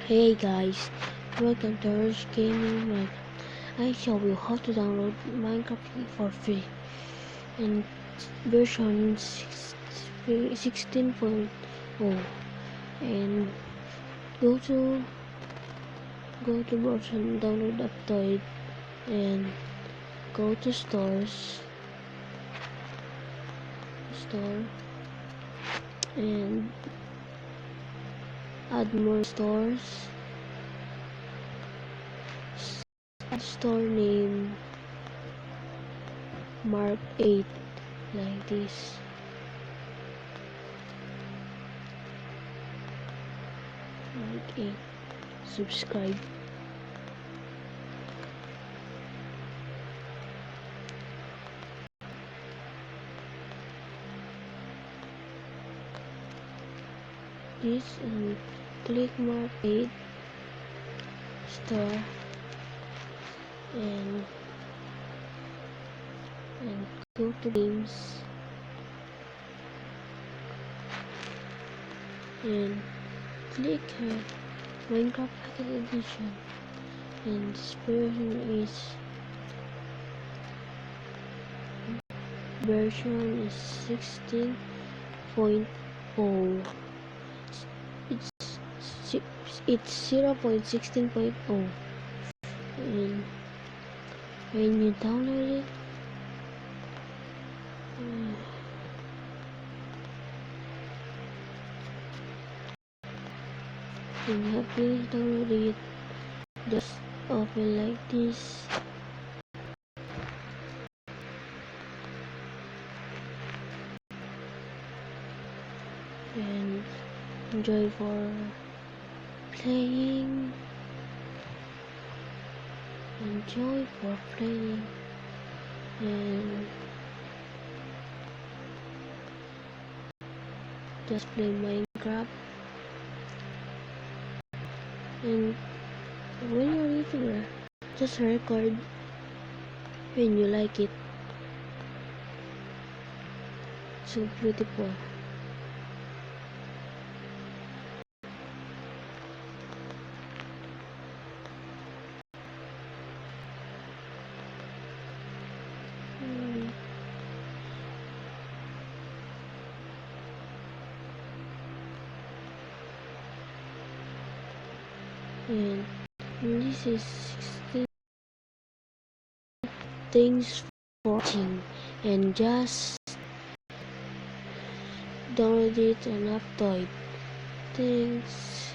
Hey guys, welcome to Rush Gaming Mag. I show you how to download Minecraft for free in version 16.0 and go to version download Aptoid and go to store and add more stores. Store name Mark 8 like this. Mark 8. Subscribe. This and click Mark 8 store and go to games and click Minecraft Pocket Edition, and this version is 16.0. It's 0.16.0, and when you download it, when you have finished downloading it, just open like this and enjoy for playing. And just play Minecraft. And when you're YouTuber, just record when you like it. So beautiful. And this is 16 things for watching, and just download it on Aptoid. Thanks.